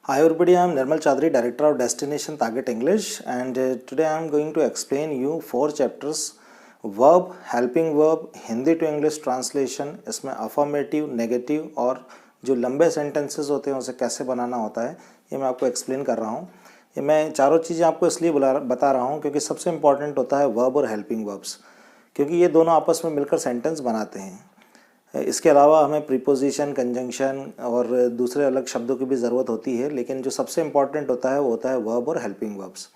Hi everybody, I am Nirmal Chaudhary, Director of Destination Target English, and today I am going to explain you 4 chapters verb, helping verb, Hindi to English translation, इसमें affirmative, negative और जो लंबे sentences होते हैं उसे कैसे बनाना होता है ये मैं आपको explain कर रहा हूँ। ये मैं चारों चीज़ें आपको इसलिए बता रहा हूँ क्योंकि सबसे important होता है verb और helping verbs, क्योंकि ये दोनों आपस में मिलकर सेंटेंस बनाते हैं। इसके अलावा हमें प्रीपोजिशन, कंजंक्शन और दूसरे अलग शब्दों की भी ज़रूरत होती है, लेकिन जो सबसे इम्पॉर्टेंट होता है वो होता है वर्ब और हेल्पिंग वर्ब्स।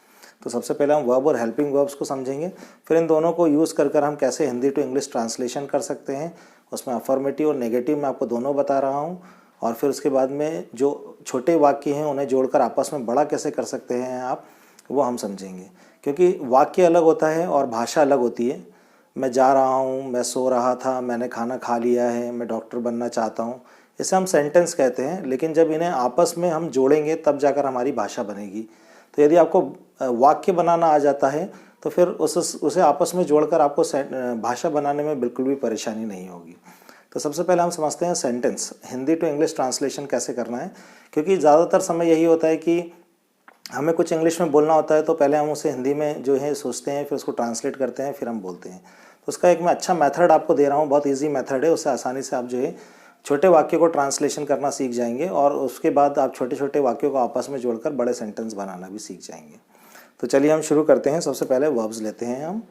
तो सबसे पहले हम वर्ब और हेल्पिंग वर्ब्स को समझेंगे, फिर इन दोनों को यूज़ कर हम कैसे हिंदी टू इंग्लिश ट्रांसलेशन कर सकते हैं। उसमें अफर्मेटिव और नेगेटिव मैं आपको दोनों बता रहा हूँ, और फिर उसके बाद में जो छोटे वाक्य हैं उन्हें जोड़कर आपस में बड़ा कैसे कर सकते हैं आप, वो हम समझेंगे। क्योंकि वाक्य अलग होता है और भाषा अलग होती है। मैं जा रहा हूँ, मैं सो रहा था, मैंने खाना खा लिया है, मैं डॉक्टर बनना चाहता हूँ, इसे हम सेंटेंस कहते हैं। लेकिन जब इन्हें आपस में हम जोड़ेंगे तब जाकर हमारी भाषा बनेगी। तो यदि आपको वाक्य बनाना आ जाता है तो फिर उसे आपस में जोड़कर आपको भाषा बनाने में बिल्कुल भी परेशानी नहीं होगी। तो सबसे पहले हम समझते हैं sentence, Hindi to English translation कैसे करना है। क्योंकि ज़्यादातर समय यही होता है कि हमें कुछ इंग्लिश में बोलना होता है तो पहले हम उसे हिंदी में जो है सोचते हैं, फिर उसको ट्रांसलेट करते हैं, फिर हम बोलते हैं। तो उसका एक मैं अच्छा मेथड आपको दे रहा हूँ, बहुत इजी मेथड है। उससे आसानी से आप जो है छोटे वाक्य को ट्रांसलेशन करना सीख जाएंगे, और उसके बाद आप छोटे छोटे वाक्यों को आपस में जोड़कर बड़े सेंटेंस बनाना भी सीख जाएंगे। तो चलिए हम शुरू करते हैं। सबसे पहले वर्ब्स लेते हैं हम।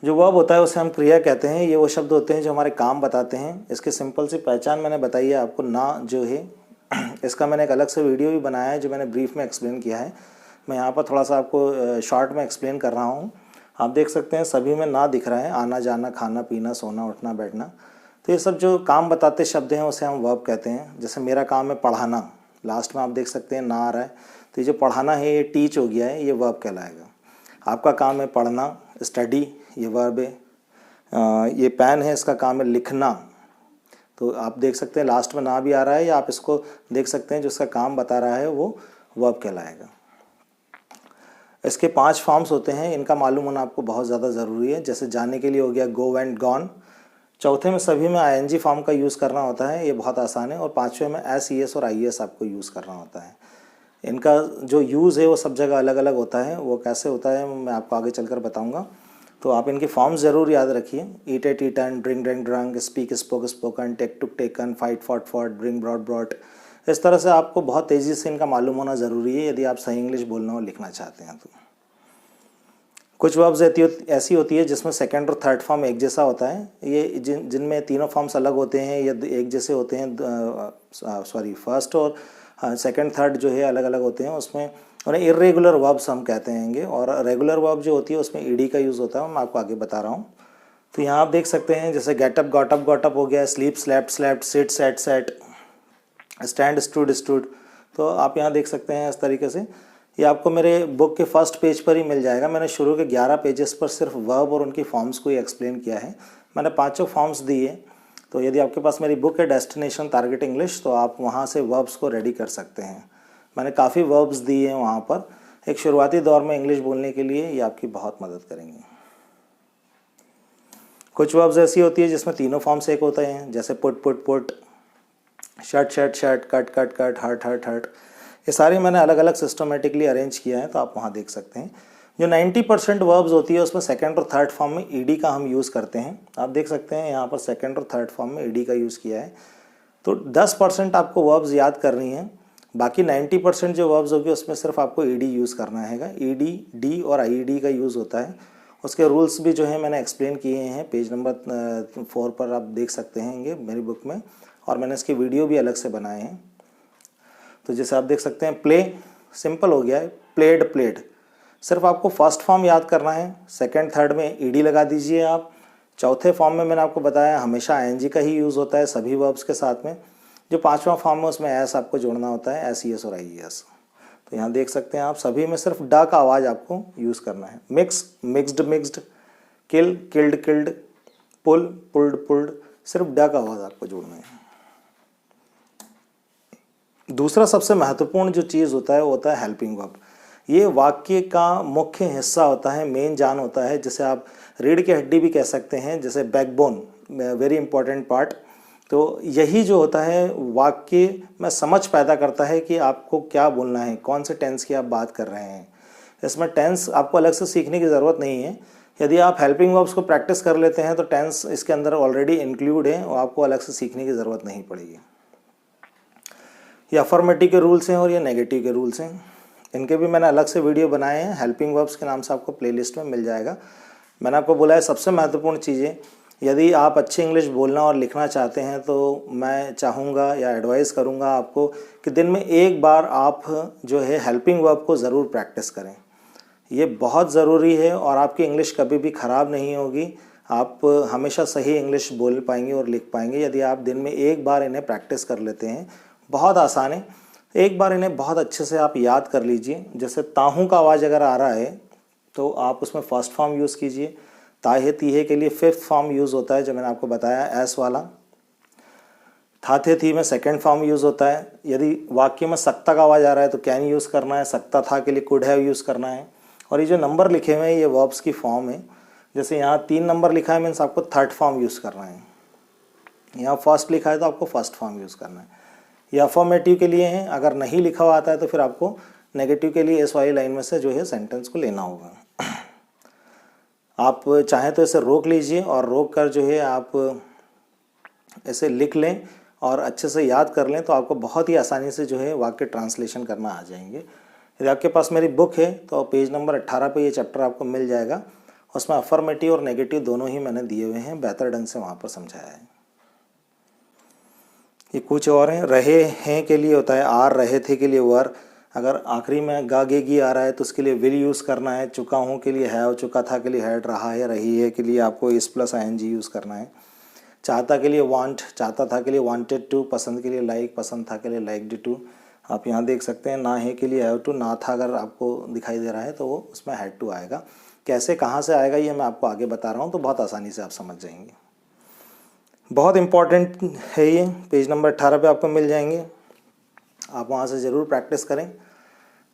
जो वर्ब होता है उसे हम क्रिया कहते हैं। ये वो शब्द होते हैं जो हमारे काम बताते हैं। इसकी सिंपल सी पहचान मैंने बताई है आपको। ना जो है इसका मैंने एक अलग से वीडियो भी बनाया है जो मैंने ब्रीफ में एक्सप्लेन किया है। मैं यहाँ पर थोड़ा सा आपको शॉर्ट में एक्सप्लेन कर रहा हूँ। आप देख सकते हैं सभी में ना दिख रहा है, आना जाना, खाना पीना, सोना उठना बैठना। तो ये सब जो काम बताते शब्द हैं उसे हम वर्ब कहते हैं। जैसे मेरा काम है पढ़ाना, लास्ट में आप देख सकते हैं ना आ रहा है, तो ये जो पढ़ाना है ये टीच हो गया है, ये वर्ब कहलाएगा। आपका काम है पढ़ना, स्टडी, ये वर्ब है। ये पेन है, इसका काम है लिखना, तो आप देख सकते हैं लास्ट में ना भी आ रहा है, या आप इसको देख सकते हैं जो इसका काम बता रहा है वो वर्ब कहलाएगा। इसके 5 फॉर्म्स होते हैं, इनका मालूम होना आपको बहुत ज़्यादा ज़रूरी है। जैसे जाने के लिए हो गया गो एंड गॉन। चौथे में सभी में आईएनजी फॉर्म का यूज़ करना होता है, ये बहुत आसान है। और 5वें में एस, ई एस और आई एस आपको यूज़ करना होता है। इनका जो यूज़ है वो सब जगह अलग अलग होता है। वो कैसे होता है मैं आपको आगे चलकर बताऊँगा। तो आप इनके फॉर्म्स ज़रूर याद रखिए। Eat ate eaten, drink drink drunk, speak spoke spoken, take took taken, fight fought fought, bring brought brought. इस तरह से आपको बहुत तेज़ी से इनका मालूम होना ज़रूरी है यदि आप सही इंग्लिश बोलना और लिखना चाहते हैं। तो कुछ वर्ब्स ऐसी होती है जिसमें सेकंड और थर्ड फॉर्म एक जैसा होता है। ये जिनमें तीनों फॉर्म्स अलग होते हैं या एक जैसे होते हैं, फर्स्ट और सेकंड थर्ड जो है अलग अलग होते हैं, उसमें उन्हें इर्रेगुलर वर्ब्स हम कहते हैं। और रेगुलर वर्ब जो होती है उसमें ईडी का यूज़ होता है, मैं आपको आगे बता रहा हूँ। तो यहाँ आप देख सकते हैं जैसे गेट अप गॉट अप हो गया, sleep slept slept, sit sat sat, stand stood stood. तो आप यहाँ देख सकते हैं इस तरीके से। ये आपको मेरे बुक के फर्स्ट पेज पर ही मिल जाएगा। मैंने शुरू के 11 पेजेस पर सिर्फ वर्ब और उनकी फॉर्म्स को ही एक्सप्लेन किया है। मैंने 5 फॉर्म्स दिए। तो यदि आपके पास मेरी बुक है डेस्टिनेशन टारगेट इंग्लिश, तो आप वहाँ से वर्ब्स को रेडी कर सकते हैं। मैंने काफ़ी वर्ब्स दिए हैं वहाँ पर। एक शुरुआती दौर में इंग्लिश बोलने के लिए ये आपकी बहुत मदद करेंगे। कुछ वर्ब्स ऐसी होती है जिसमें तीनों फॉर्म्स एक होते हैं, जैसे put put put, shut shut shut, cut cut cut, hurt hurt hurt. ये सारी मैंने अलग अलग सिस्टमेटिकली अरेंज किया है, तो आप वहाँ देख सकते हैं। जो 90% वर्ब्स होती है उसमें सेकंड और थर्ड फॉर्म में ईडी का हम यूज़ करते हैं। आप देख सकते हैं यहाँ पर सेकंड और थर्ड फॉर्म में ईडी का यूज़ किया है। तो 10% आपको वर्ब्स याद करनी है, बाकी 90% जो वर्ब्स होगी उसमें सिर्फ आपको ईडी यूज़ करना है। ईडी, डी और आईडी का यूज़ होता है। उसके रूल्स भी जो है मैंने एक्सप्लेन किए हैं, पेज नंबर 4 पर आप देख सकते हैं मेरी बुक में, और मैंने इसके वीडियो भी अलग से बनाए हैं। तो जैसे आप देख सकते हैं प्ले, सिंपल हो गया है, प्लेड प्लेड। सिर्फ आपको फर्स्ट फॉर्म याद करना है, सेकंड थर्ड में ईडी लगा दीजिए आप। चौथे फॉर्म में मैंने आपको बताया हमेशा आईएनजी का ही यूज़ होता है सभी वर्ब्स के साथ में। जो 5वां फॉर्म है उसमें एस आपको जोड़ना होता है, एस, ई एस और आई एस। तो यहाँ देख सकते हैं आप सभी में सिर्फ डा का आवाज़ आपको यूज़ करना है। मिक्स, मिक्सड मिक्सड, किल, किल्ड किल्ड, पुल, पुल्ड पुल्ड, सिर्फ डा का आवाज़ आपको जोड़ना है। दूसरा सबसे महत्वपूर्ण जो चीज़ होता है वो होता है हेल्पिंग वर्ब। ये वाक्य का मुख्य हिस्सा होता है, मेन जान होता है, जिसे आप रीढ़ की हड्डी भी कह सकते हैं, जैसे बैकबोन, वेरी इंपॉर्टेंट पार्ट। तो यही जो होता है वाक्य में समझ पैदा करता है कि आपको क्या बोलना है, कौन से टेंस की आप बात कर रहे हैं। इसमें टेंस आपको अलग से सीखने की ज़रूरत नहीं है। यदि आप हेल्पिंग वर्ब्स को प्रैक्टिस कर लेते हैं तो टेंस इसके अंदर ऑलरेडी इंक्लूड है और आपको अलग से सीखने की ज़रूरत नहीं पड़ेगी। ये अफर्मेटिव के रूल्स हैं और ये नेगेटिव के रूल्स हैं। इनके भी मैंने अलग से वीडियो बनाए हैं, हेल्पिंग वर्ब्स के नाम से आपको प्लेलिस्ट में मिल जाएगा। मैंने आपको बोला है सबसे महत्वपूर्ण चीज़ें, यदि आप अच्छी इंग्लिश बोलना और लिखना चाहते हैं तो मैं चाहूँगा या एडवाइस करूँगा आपको कि दिन में एक बार आप जो है हेल्पिंग वर्ब को ज़रूर प्रैक्टिस करें। ये बहुत ज़रूरी है और आपकी इंग्लिश कभी भी ख़राब नहीं होगी। आप हमेशा सही इंग्लिश बोल पाएंगे और लिख पाएंगे यदि आप दिन में एक बार इन्हें प्रैक्टिस कर लेते हैं। बहुत आसान है, एक बार इन्हें बहुत अच्छे से आप याद कर लीजिए। जैसे ताहू का आवाज़ अगर आ रहा है तो आप उसमें फर्स्ट फॉर्म यूज़ कीजिए। ताहे तीहे के लिए फिफ्थ फॉर्म यूज़ होता है जो मैंने आपको बताया, एस वाला। थाथे थी में सेकंड फॉर्म यूज़ होता है। यदि वाक्य में सकता का आवाज़ आ रहा है तो कैन यूज़ करना है, सकता था के लिए कुड हैव यूज़ करना है। और ये जो नंबर लिखे हुए हैं ये वर्ब्स की फॉर्म है। जैसे यहाँ 3 नंबर लिखा है मीन्स आपको थर्ड फॉर्म यूज़ करना है। यहाँ फर्स्ट लिखा है तो आपको फर्स्ट फॉर्म यूज़ करना है। ये अफर्मेटिव के लिए हैं, अगर नहीं लिखा हुआ आता है तो फिर आपको नेगेटिव के लिए इस वाली लाइन में से जो है सेंटेंस को लेना होगा। आप चाहें तो इसे रोक लीजिए और रोक कर जो है आप इसे लिख लें और अच्छे से याद कर लें तो आपको बहुत ही आसानी से जो है वाक्य ट्रांसलेशन करना आ जाएंगे। यदि आपके पास मेरी बुक है तो पेज नंबर 18 पे ये चैप्टर आपको मिल जाएगा। उसमें अफर्मेटिव और नेगेटिव दोनों ही मैंने दिए हुए हैं, बेहतर ढंग से वहाँ पर समझाया है। ये कुछ और हैं। रहे हैं के लिए होता है आर, रहे थे के लिए वर। अगर आखिरी में गा गेगी आ रहा है तो उसके लिए विल यूज़ करना है। चुका हूँ के लिए हैव, चुका था के लिए हैड, रहा है रही है के लिए आपको इस प्लस ING यूज़ करना है। चाहता के लिए वांट, चाहता था के लिए वांटेड टू, पसंद के लिए लाइक, पसंद था के लिए लाइक्ड टू। आप यहाँ देख सकते हैं ना है के लिए हैव टू, ना था अगर आपको दिखाई दे रहा है तो वो उसमें हैड टू आएगा। कैसे कहाँ से आएगा ये मैं आपको आगे बता रहा हूँ तो बहुत आसानी से आप समझ जाएंगे। बहुत इम्पॉर्टेंट है ये, पेज नंबर 18 पे आपको मिल जाएंगे, आप वहाँ से ज़रूर प्रैक्टिस करें।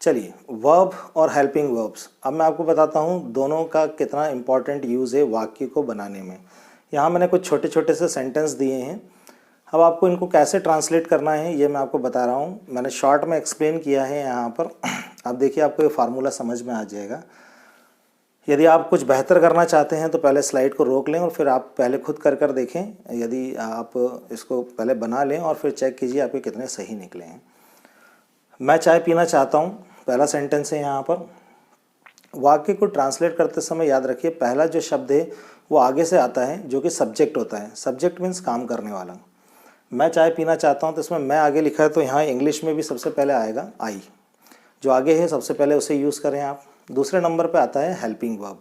चलिए, वर्ब और हेल्पिंग वर्ब्स अब मैं आपको बताता हूँ दोनों का कितना इम्पॉर्टेंट यूज़ है वाक्य को बनाने में। यहाँ मैंने कुछ छोटे छोटे से सेंटेंस दिए हैं, अब आपको इनको कैसे ट्रांसलेट करना है ये मैं आपको बता रहा हूँ। मैंने शॉर्ट में एक्सप्लेन किया है यहाँ पर। अब देखिए आपको ये फार्मूला समझ में आ जाएगा। यदि आप कुछ बेहतर करना चाहते हैं तो पहले स्लाइड को रोक लें और फिर आप पहले खुद कर देखें। यदि आप इसको पहले बना लें और फिर चेक कीजिए आपके कितने सही निकले हैं। मैं चाय पीना चाहता हूँ, पहला सेंटेंस है यहाँ पर। वाक्य को ट्रांसलेट करते समय याद रखिए पहला जो शब्द है वो आगे से आता है जो कि सब्जेक्ट होता है। सब्जेक्ट मीन्स काम करने वाला। मैं चाय पीना चाहता हूँ तो इसमें मैं आगे लिखा है तो यहाँ इंग्लिश में भी सबसे पहले आएगा आई, जो आगे है सबसे पहले उसे यूज़ करें आप। दूसरे नंबर पे आता है हेल्पिंग वर्ब,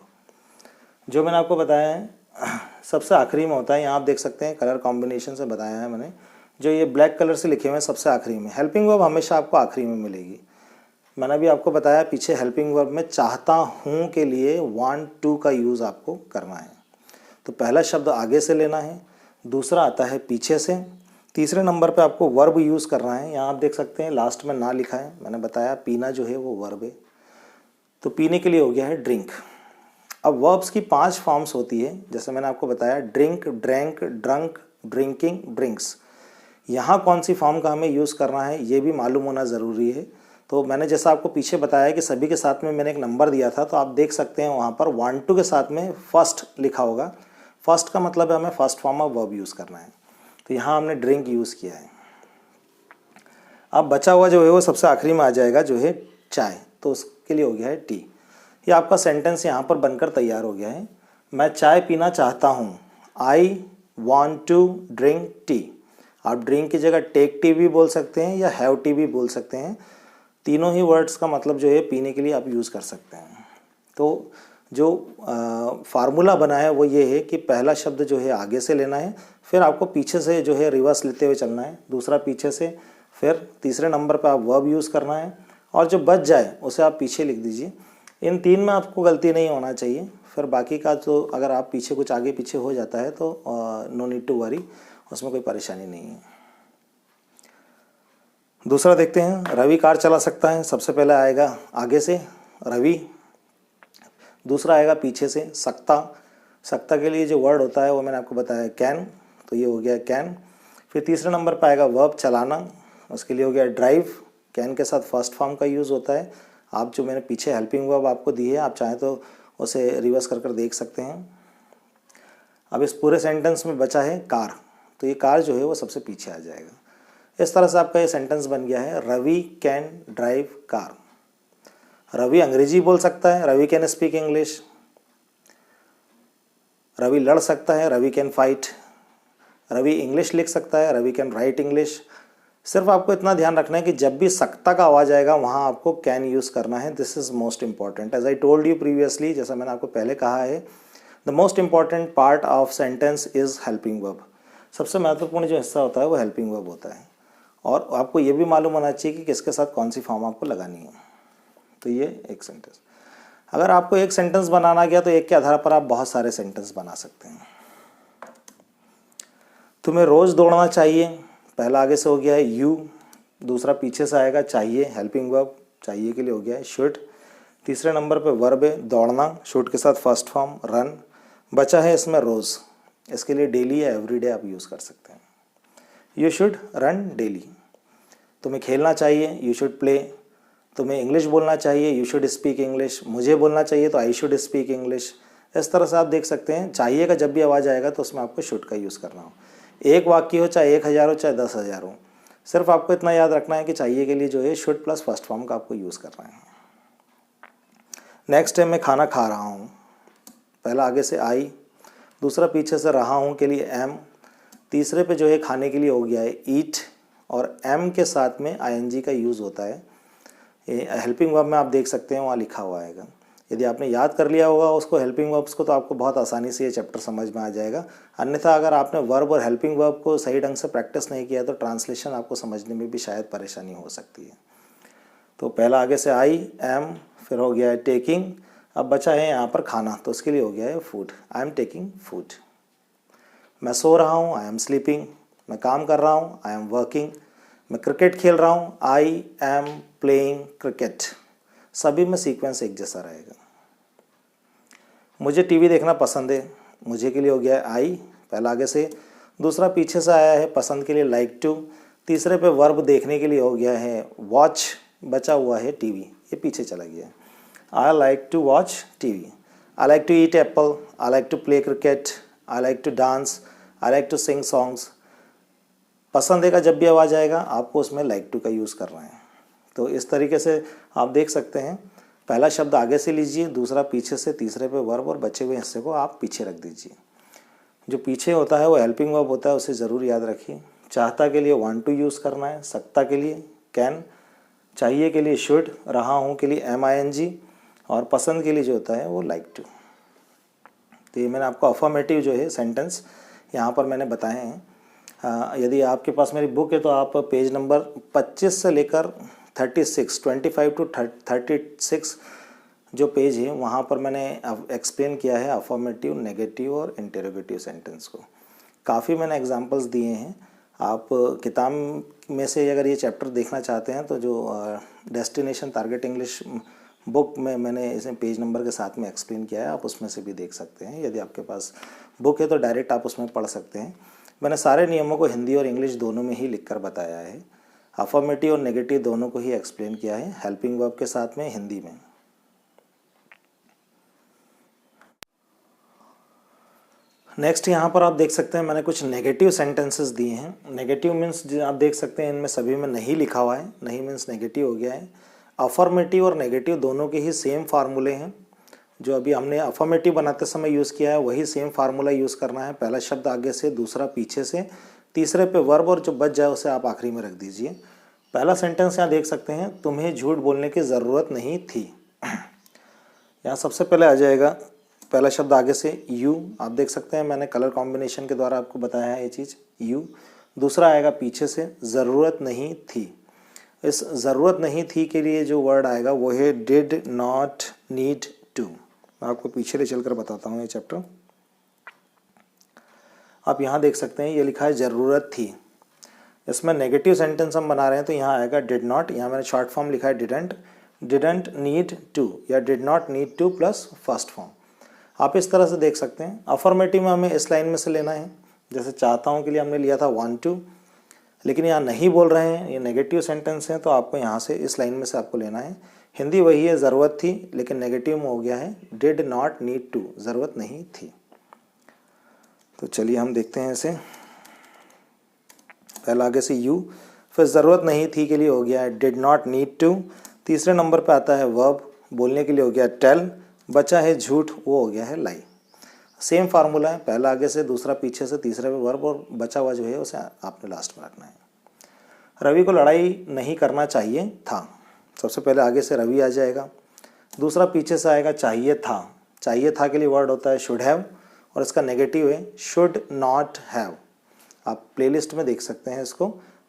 जो मैंने आपको बताया है सबसे आखिरी में होता है। यहाँ आप देख सकते हैं कलर कॉम्बिनेशन से बताया है मैंने, जो ये ब्लैक कलर से लिखे हुए हैं सबसे आखिरी में। हेल्पिंग वर्ब हमेशा आपको आखिरी में मिलेगी। मैंने भी आपको बताया पीछे हेल्पिंग वर्ब में चाहता हूँ के लिए वांट टू का यूज़ आपको करना है। तो पहला शब्द आगे से लेना है, दूसरा आता है पीछे से, तीसरे नंबर पे आपको वर्ब यूज़ करना है। यहाँ आप देख सकते हैं लास्ट में ना लिखा है, मैंने बताया पीना जो है वो वर्ब है, तो पीने के लिए हो गया है ड्रिंक। अब वर्ब्स की 5 फॉर्म्स होती है, जैसे मैंने आपको बताया drink, drank, drunk, drinking, drinks. यहाँ कौन सी फॉर्म का हमें यूज़ करना है ये भी मालूम होना ज़रूरी है। तो मैंने जैसा आपको पीछे बताया कि सभी के साथ में मैंने एक नंबर दिया था, तो आप देख सकते हैं वहाँ पर 1 2 के साथ में फर्स्ट लिखा होगा। फर्स्ट का मतलब है हमें first form of verb use करना है, तो यहाँ हमने ड्रिंक यूज़ किया है। अब बचा हुआ जो है वो सबसे आखिरी में आ जाएगा जो है चाय, तो उसके लिए हो गया है टी। ये आपका सेंटेंस यहाँ पर बनकर तैयार हो गया है। मैं चाय पीना चाहता हूँ, I want to drink tea. आप ड्रिंक की जगह टेक टी भी बोल सकते हैं या हैव टी भी बोल सकते हैं। तीनों ही वर्ड्स का मतलब जो है पीने के लिए आप यूज़ कर सकते हैं। तो जो फार्मूला बना है वो ये है कि पहला शब्द जो है आगे से लेना है, फिर आपको पीछे से जो है रिवर्स लेते हुए चलना है, दूसरा पीछे से, फिर तीसरे नंबर पर आप वर्ब यूज़ करना है और जो बच जाए उसे आप पीछे लिख दीजिए। इन 3 में आपको गलती नहीं होना चाहिए। फिर बाकी का तो अगर आप पीछे कुछ आगे पीछे हो जाता है तो नो नीड टू वरी, उसमें कोई परेशानी नहीं है। दूसरा देखते हैं, रवि कार चला सकता है। सबसे पहले आएगा आगे से रवि, दूसरा आएगा पीछे से सकता। सकता के लिए जो वर्ड होता है वो मैंने आपको बताया कैन, तो ये हो गया कैन। फिर तीसरे नंबर पर आएगा वर्ब चलाना, उसके लिए हो गया ड्राइव। कैन के साथ फर्स्ट फॉर्म का यूज़ होता है। आप जो मैंने पीछे हेल्पिंग वर्ब आपको दी है, आप चाहें तो उसे रिवर्स कर देख सकते हैं। अब इस पूरे सेंटेंस में बचा है कार, तो ये कार जो है वो सबसे पीछे आ जाएगा। इस तरह से आपका ये सेंटेंस बन गया है, Ravi can drive car. Ravi अंग्रेजी बोल सकता है, Ravi can speak English. Ravi लड़ सकता है, Ravi can fight. Ravi English लिख सकता है, रवि कैन राइट इंग्लिश। सिर्फ आपको इतना ध्यान रखना है कि जब भी सकता का आवाज़ आएगा वहाँ आपको कैन यूज़ करना है। This is most important. As I told you previously, जैसा मैंने आपको पहले कहा है, the most important part of sentence is helping verb. सबसे महत्वपूर्ण जो हिस्सा होता है वो हेल्पिंग वर्ब होता है। और आपको ये भी मालूम होना चाहिए कि किसके साथ कौन सी फॉर्म आपको लगानी है। तो ये एक सेंटेंस। अगर आपको एक सेंटेंस बनाना गया तो एक के आधार पर आप बहुत सारे सेंटेंस बना सकते हैं। तुम्हें रोज़ दौड़ना चाहिए, पहला आगे से हो गया है यू, दूसरा पीछे से आएगा चाहिए, हेल्पिंग वर्ब चाहिए के लिए हो गया है शुड। तीसरे नंबर पे वर्ब है दौड़ना, शुड के साथ फर्स्ट फॉर्म रन। बचा है इसमें रोज़, इसके लिए डेली या एवरीडे आप यूज़ कर सकते हैं। You should run daily. तुम्हें खेलना चाहिए, यू शुड प्ले। तुम्हें इंग्लिश बोलना चाहिए, यू शुड स्पीक इंग्लिश। मुझे बोलना चाहिए तो आई शुड स्पीक इंग्लिश। इस तरह से आप देख सकते हैं, चाहिए का जब भी आवाज़ आएगा तो उसमें आपको शुड का यूज़ करना हो। एक वाक्य हो, चाहे 1000 हो, चाहे 10,000 हो, सिर्फ आपको इतना याद रखना है कि चाहिए के लिए जो है शुड प्लस फर्स्ट फॉर्म का आपको यूज़ करना है। नेक्स्ट है मैं खाना खा रहा हूँ, पहला आगे से आई, दूसरा पीछे से रहा हूँ के लिए एम, तीसरे पे जो है खाने के लिए हो गया है ईट, और एम के साथ में आईएनजी का यूज़ होता है। ये हेल्पिंग वर्ब में आप देख सकते हैं वहाँ लिखा हुआ आएगा। यदि आपने याद कर लिया होगा उसको, हेल्पिंग वर्ब्स को, तो आपको बहुत आसानी से ये चैप्टर समझ में आ जाएगा। अन्यथा अगर आपने वर्ब और हेल्पिंग वर्ब को सही ढंग से प्रैक्टिस नहीं किया तो ट्रांसलेशन आपको समझने में भी शायद परेशानी हो सकती है। तो पहला आगे से आई, एम, फिर हो गया है टेकिंग। अब बचा है यहाँ पर खाना, तो उसके लिए हो गया है food, I am taking food. मैं सो रहा हूँ, आई एम स्लीपिंग। मैं काम कर रहा हूँ, आई एम वर्किंग। मैं क्रिकेट खेल रहा हूँ, आई एम प्लेइंग क्रिकेट। सभी में सीक्वेंस एक जैसा रहेगा। मुझे टीवी देखना पसंद है, मुझे के लिए हो गया है आई, पहला आगे से, दूसरा पीछे से आया है पसंद के लिए लाइक टू, तीसरे पे वर्ब देखने के लिए हो गया है वॉच, बचा हुआ है टीवी, ये पीछे चला गया है। I like to watch TV. I like to eat apple, I like to play cricket, I like to dance, I like to sing songs. पसंद है का जब भी आवाज़ आएगा आपको उसमें लाइक टू का यूज़ करना है। तो इस तरीके से आप देख सकते हैं, पहला शब्द आगे से लीजिए, दूसरा पीछे से, तीसरे पे वर्ब, और बचे हुए हिस्से को आप पीछे रख दीजिए। जो पीछे होता है वो हेल्पिंग वर्ब होता है, उसे ज़रूर याद रखिए। चाहता के लिए वांट टू यूज़ करना है, सकता के लिए कैन, चाहिए के लिए शुड, रहा हूँ के लिए MING, और पसंद के लिए जो होता है वो लाइक टू। तो ये मैंने आपको अफर्मेटिव जो है सेंटेंस यहाँ पर मैंने बताए हैं। यदि आपके पास मेरी बुक है तो आप पेज नंबर 25 से लेकर 36, 25 टू 36 जो पेज है वहाँ पर मैंने एक्सप्लेन किया है अफर्मेटिव, नेगेटिव और इंटरोगेटिव सेंटेंस को। काफ़ी मैंने एग्जांपल्स दिए हैं। आप किताब में से अगर ये चैप्टर देखना चाहते हैं तो जो डेस्टिनेशन टारगेट इंग्लिश बुक में मैंने इसे पेज नंबर के साथ में एक्सप्लेन किया है, आप उसमें से भी देख सकते हैं। यदि आपके पास बुक है तो डायरेक्ट आप उसमें पढ़ सकते हैं। मैंने सारे नियमों को हिंदी और इंग्लिश दोनों में ही लिखकर बताया है। अफर्मेटिव और नेगेटिव दोनों को ही एक्सप्लेन किया है, हेल्पिंग वर्ब के साथ में हिंदी में। नेक्स्ट यहाँ पर आप देख सकते हैं मैंने कुछ नेगेटिव सेंटेंसेस दिए हैं। नेगेटिव मीन्स आप देख सकते हैं इनमें सभी में नहीं लिखा हुआ है, नहीं मीन्स नेगेटिव हो गया है। अफर्मेटिव और नेगेटिव दोनों के ही सेम फार्मूले हैं। जो अभी हमने अफर्मेटिव बनाते समय यूज़ किया है वही सेम फार्मूला यूज़ करना है। पहला शब्द आगे से, दूसरा पीछे से, तीसरे पे वर्ब, और जो बच जाए उसे आप आखिरी में रख दीजिए। पहला सेंटेंस यहाँ देख सकते हैं, तुम्हें झूठ बोलने की ज़रूरत नहीं थी। यहाँ सबसे पहले आ जाएगा पहला शब्द आगे से यू, आप देख सकते हैं मैंने कलर कॉम्बिनेशन के द्वारा आपको बताया है ये चीज़ यू। दूसरा आएगा पीछे से, ज़रूरत नहीं थी। इस ज़रूरत नहीं थी के लिए जो वर्ड आएगा वो है डिड नॉट नीड टू। मैं आपको पीछे ले चलकर बताता हूँ ये चैप्टर। आप यहाँ देख सकते हैं ये लिखा है ज़रूरत थी। इसमें नेगेटिव सेंटेंस हम बना रहे हैं तो यहाँ आएगा डिड नॉट, यहाँ मैंने शॉर्ट फॉर्म लिखा है डिडंट नीड टू, या did not need two plus first form. आप इस तरह से देख सकते हैं। अफर्मेटिव में हमें इस लाइन में से लेना है, जैसे चाहता हूँ के लिए हमने लिया था वांट टू, लेकिन यहाँ नहीं बोल रहे हैं, ये नेगेटिव सेंटेंस हैं, तो आपको यहाँ से इस लाइन में से आपको लेना है। हिंदी वही है, ज़रूरत थी, लेकिन नेगेटिव में हो गया है डिड नॉट नीड टू, ज़रूरत नहीं थी। तो चलिए हम देखते हैं इसे। पहला आगे से यू, फिर ज़रूरत नहीं थी के लिए हो गया है डिड नॉट नीड टू। तीसरे नंबर पे आता है वर्ब, बोलने के लिए हो गया टेल। बचा है झूठ, वो हो गया है लाई। सेम फार्मूला है, पहला आगे से, दूसरा पीछे से, तीसरे पे वर्ब, और बचा हुआ जो है उसे आपने लास्ट में रखना है। रवि को लड़ाई नहीं करना चाहिए था। सबसे पहले आगे से रवि आ जाएगा, दूसरा पीछे से आएगा चाहिए था। चाहिए था के लिए वर्ड होता है शुड हैव, और इसका नेगेटिव है शुड नॉट हैव। आप प्लेलिस्ट में देख सकते हैं इसको,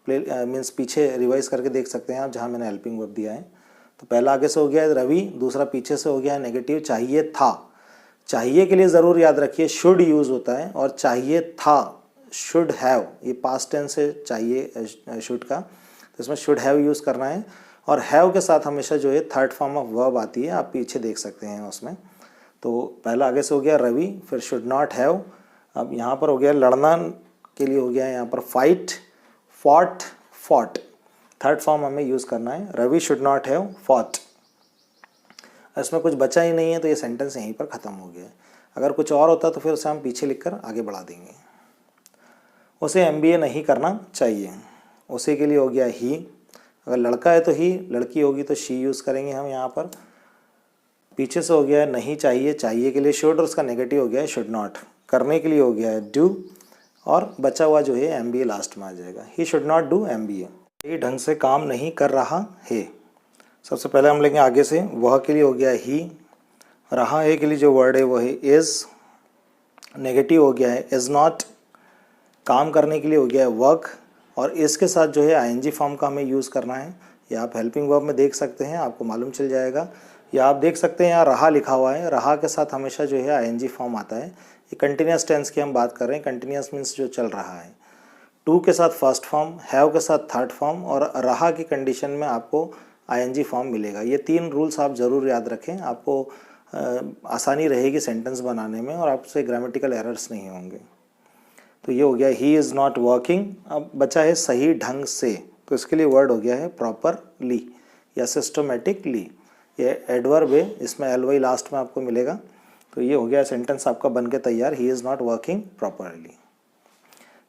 मीन्स पीछे रिवाइज करके देख सकते हैं आप, जहाँ मैंने हेल्पिंग वर्ब दिया है। तो पहला आगे से हो गया है रवि, दूसरा पीछे से हो गया है नेगेटिव चाहिए था। चाहिए के लिए ज़रूर याद रखिए शुड यूज़ होता है, और चाहिए था शुड हैव, ये पास्ट टेंस है चाहिए शुड का, तो इसमें शुड हैव यूज़ करना है। और हैव के साथ हमेशा जो है थर्ड फॉर्म ऑफ वर्ब आती है, आप पीछे देख सकते हैं उसमें। तो पहला आगे से हो गया रवि, फिर शुड नॉट हैव। अब यहाँ पर हो गया लड़ना के लिए हो गया है यहाँ पर fight, fought, fought. Third form हमें यूज़ करना है, Ravi should not have fought. इसमें कुछ बचा ही नहीं है, तो ये सेंटेंस यहीं पर ख़त्म हो गया है। अगर कुछ और होता तो फिर उसे हम पीछे लिखकर आगे बढ़ा देंगे। उसे MBA नहीं करना चाहिए, उसे के लिए हो गया ही। अगर लड़का है तो ही, लड़की होगी तो शी यूज़ करेंगे हम यहाँ पर। पीछे से हो गया है नहीं चाहिए, चाहिए के लिए शुड, और उसका नेगेटिव हो गया है शुड नॉट। करने के लिए हो गया है डू, और बचा हुआ जो है MBA लास्ट में आ जाएगा। He should not do MBA। ये ढंग से काम नहीं कर रहा है। सबसे पहले हम लेंगे आगे से, वह के लिए हो गया ही। रहा है के लिए जो वर्ड है वो है इज़। नेगेटिव हो गया है इज़ नॉट। काम करने के लिए हो गया है वर्क, और इसके साथ जो है ING फॉर्म का हमें यूज़ करना है। या आप हेल्पिंग वर्ब में देख सकते हैं, आपको मालूम चल जाएगा। या आप देख सकते हैं यहाँ रहा लिखा हुआ है, रहा के साथ हमेशा जो है ING फॉर्म आता है। ये कंटिन्यूस टेंस की हम बात कर रहे हैं, कंटिन्यूस मीन्स जो चल रहा है। टू के साथ फर्स्ट फॉर्म, हैव के साथ थर्ड फॉर्म, और रहा की कंडीशन में आपको ING फॉर्म मिलेगा। ये 3 रूल्स आप ज़रूर याद रखें, आपको आसानी रहेगी सेंटेंस बनाने में, और आपसे ग्रामेटिकल एरर्स नहीं होंगे। तो ये हो गया ही इज़ नॉट वर्किंग। अब बचा है सही ढंग से, तो इसके लिए वर्ड हो गया है प्रॉपरली या सिस्टमेटिकली। ये एडवर्ब है, इसमें LY लास्ट में आपको मिलेगा। तो ये हो गया सेंटेंस आपका बन के तैयार, he is not working properly.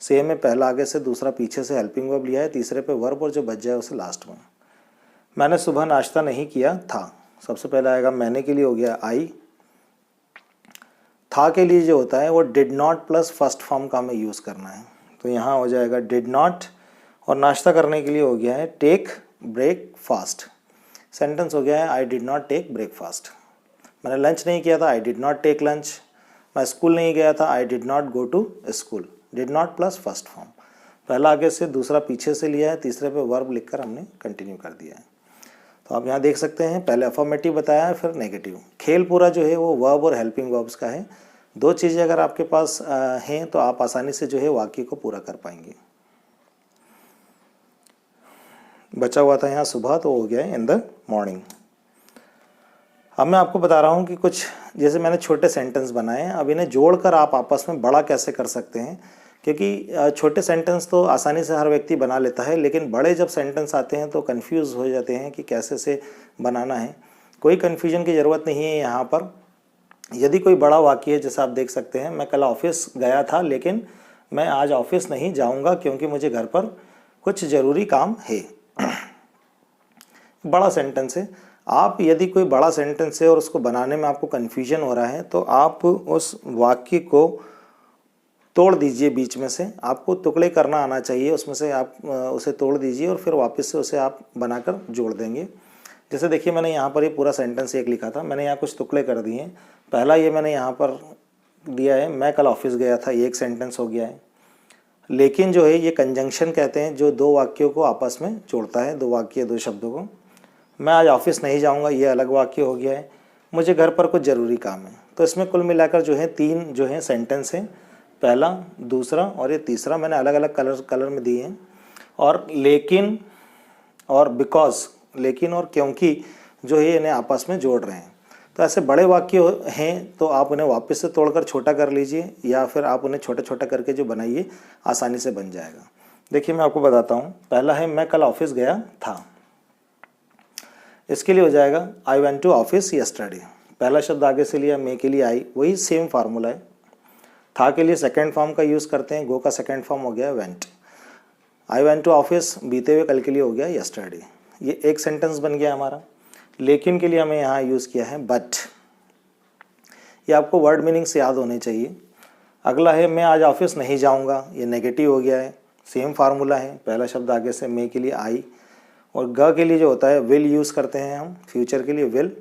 Same है, पहला आगे से, दूसरा पीछे से हेल्पिंग वर्ब लिया है, तीसरे पे वर्ब, और जो बच जाए उसे लास्ट में। मैंने सुबह नाश्ता नहीं किया था। सबसे पहले आएगा मैंने के लिए हो गया आई। था के लिए जो होता है वो did not plus first form का हमें यूज़ करना है, तो यहाँ हो जाएगा डिड नॉट। और नाश्ता करने के लिए हो गया है टेक ब्रेकफास्ट। सेंटेंस हो गया है I did not take breakfast. मैंने लंच नहीं किया था, I did not take lunch. मैं स्कूल नहीं गया था, I did not go to school. Did not plus first form, पहला आगे से, दूसरा पीछे से लिया है, तीसरे पे वर्ब लिखकर हमने कंटिन्यू कर दिया है। तो आप यहाँ देख सकते हैं, पहले अफर्मेटिव बताया है, फिर नेगेटिव। खेल पूरा जो है वो वर्ब और हेल्पिंग वर्ब्स का है। 2 चीज़ें अगर आपके पास हैं तो आप आसानी से जो है वाक्य को पूरा कर पाएंगे। बचा हुआ था यहाँ सुबह, तो हो गया है इन द मॉर्निंग। अब मैं आपको बता रहा हूँ कि कुछ जैसे मैंने छोटे सेंटेंस बनाए हैं, अब इन्हें जोड़कर आप आपस में बड़ा कैसे कर सकते हैं, क्योंकि छोटे सेंटेंस तो आसानी से हर व्यक्ति बना लेता है, लेकिन बड़े जब सेंटेंस आते हैं तो कंफ्यूज हो जाते हैं कि कैसे से बनाना है। कोई कन्फ्यूजन की ज़रूरत नहीं है यहाँ पर। यदि कोई बड़ा वाक्य है, जैसा आप देख सकते हैं, मैं कल ऑफिस गया था लेकिन मैं आज ऑफिस नहीं जाऊँगा क्योंकि मुझे घर पर कुछ ज़रूरी काम है। बड़ा सेंटेंस है। आप यदि कोई बड़ा सेंटेंस है और उसको बनाने में आपको कन्फ्यूजन हो रहा है, तो आप उस वाक्य को तोड़ दीजिए बीच में से। आपको टुकड़े करना आना चाहिए, उसमें से आप उसे तोड़ दीजिए और फिर वापस से उसे आप बनाकर जोड़ देंगे। जैसे देखिए, मैंने यहाँ पर ये पूरा सेंटेंस एक लिखा था, मैंने यहाँ कुछ टुकड़े कर दिए हैं। पहला ये मैंने यहाँ पर दिया है, मैं कल ऑफिस गया था, ये एक सेंटेंस हो गया है। लेकिन जो है ये कंजंक्शन कहते हैं, जो 2 वाक्यों को आपस में जोड़ता है, 2 वाक्य 2 शब्दों को। मैं आज ऑफिस नहीं जाऊँगा, ये अलग वाक्य हो गया है। मुझे घर पर कुछ ज़रूरी काम है। तो इसमें कुल मिलाकर जो है 3 जो है सेंटेंस है, पहला, दूसरा और ये तीसरा मैंने अलग अलग कलर में दिए हैं। और लेकिन और बिकॉज, लेकिन और क्योंकि जो है इन्हें आपस में जोड़ रहे हैं। तो ऐसे बड़े वाक्य हैं तो आप उन्हें वापस से तोड़कर छोटा कर लीजिए, या फिर आप उन्हें छोटा छोटा करके जो बनाइए, आसानी से बन जाएगा। देखिए मैं आपको बताता हूँ। पहला है मैं कल ऑफिस गया था, इसके लिए हो जाएगा I went to office yesterday. पहला शब्द आगे से लिया, मे के लिए आई, वही सेम फार्मूला है। था के लिए सेकेंड फॉर्म का यूज़ करते हैं, गो का सेकेंड फॉर्म हो गया went. I went to office बीते हुए कल के लिए हो गया यस्टरडे। ये एक सेंटेंस बन गया हमारा। लेकिन के लिए हमें यहाँ यूज़ किया है बट। ये आपको वर्ड मीनिंग से याद होने चाहिए। अगला है मैं आज ऑफिस नहीं जाऊँगा, ये नेगेटिव हो गया है। सेम फार्मूला है, पहला शब्द आगे से मे के लिए आई, और ग के लिए जो होता है विल यूज़ करते हैं हम, फ्यूचर के लिए विल।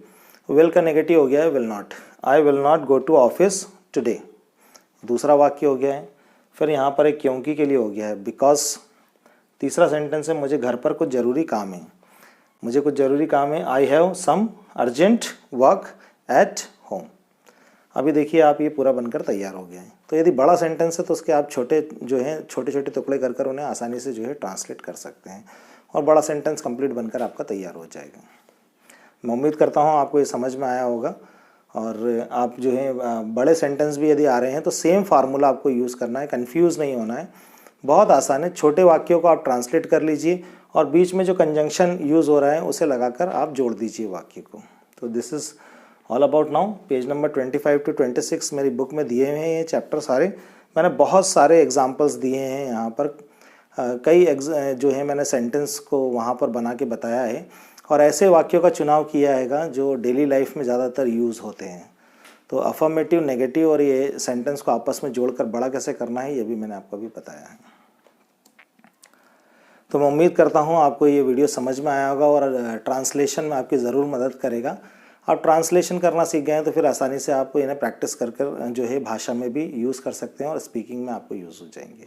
विल का नेगेटिव हो गया है will not. I will not go to office today, दूसरा वाक्य हो गया है। फिर यहाँ पर एक क्योंकि के लिए हो गया है बिकॉज। तीसरा सेंटेंस है मुझे घर पर कुछ ज़रूरी काम है, मुझे कुछ ज़रूरी काम है, I have some urgent work at home. अभी देखिए आप, ये पूरा बनकर तैयार हो गया है। तो यदि बड़ा सेंटेंस है तो उसके आप छोटे जो हैं छोटे छोटे टुकड़े कर कर उन्हें आसानी से जो है ट्रांसलेट कर सकते हैं, और बड़ा सेंटेंस कंप्लीट बनकर आपका तैयार हो जाएगा। मैं उम्मीद करता हूँ आपको ये समझ में आया होगा। और आप जो है बड़े सेंटेंस भी यदि आ रहे हैं तो सेम फार्मूला आपको यूज़ करना है, कंफ्यूज नहीं होना है। बहुत आसान है। छोटे वाक्यों को आप ट्रांसलेट कर लीजिए और बीच में जो कंजंक्शन यूज़ हो रहा है उसे लगाकर आप जोड़ दीजिए वाक्य को। तो this is all about now. Page number 25 to 26 मेरी बुक में दिए हुए हैं ये चैप्टर सारे। मैंने बहुत सारे एग्जाम्पल्स दिए हैं यहाँ पर। कई जो है मैंने सेंटेंस को वहाँ पर बना के बताया है, और ऐसे वाक्यों का चुनाव किया हैगा जो डेली लाइफ में ज़्यादातर यूज़ होते हैं। तो अफर्मेटिव, नेगेटिव और ये सेंटेंस को आपस में जोड़कर बड़ा कैसे करना है ये भी मैंने आपको अभी बताया है। तो मैं उम्मीद करता हूँ आपको ये वीडियो समझ में आया होगा और ट्रांसलेशन में आपकी ज़रूर मदद करेगा। आप ट्रांसलेशन करना सीख गए हैं तो फिर आसानी से आप इन्हें प्रैक्टिस कर कर जो है भाषा में भी यूज़ कर सकते हैं और स्पीकिंग में आपको यूज़ हो जाएंगे।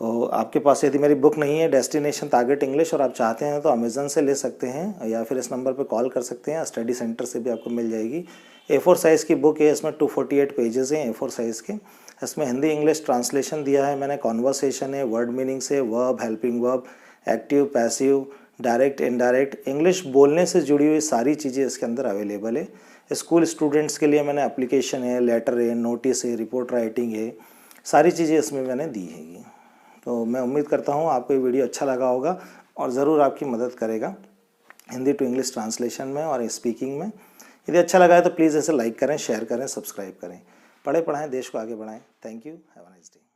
तो आपके पास यदि मेरी बुक नहीं है डेस्टिनेशन टारगेट इंग्लिश और आप चाहते हैं तो अमेज़न से ले सकते हैं, या फिर इस नंबर पर कॉल कर सकते हैं। स्टडी सेंटर से भी आपको मिल जाएगी। A4 साइज़ की बुक है, इसमें 248 पेजेस हैं A4 साइज़ के। इसमें हिंदी इंग्लिश ट्रांसलेशन दिया है मैंने, कॉन्वर्सेशन है, वर्ड मीनिंग से, verb, helping verb, active, passive, direct, indirect, English बोलने से जुड़ी हुई सारी चीज़ें इसके अंदर अवेलेबल है। स्कूल स्टूडेंट्स के लिए मैंने एप्लीकेशन है, लेटर है, नोटिस है, रिपोर्ट राइटिंग है, सारी चीज़ें इसमें मैंने दी है। तो मैं उम्मीद करता हूँ आपको ये वीडियो अच्छा लगा होगा और ज़रूर आपकी मदद करेगा हिंदी टू इंग्लिश ट्रांसलेशन में और स्पीकिंग में। यदि अच्छा लगा है तो प्लीज़ इसे लाइक करें, शेयर करें, सब्सक्राइब करें। पढ़ें पढ़ाएं, देश को आगे बढ़ाएं। Thank you, have a nice day.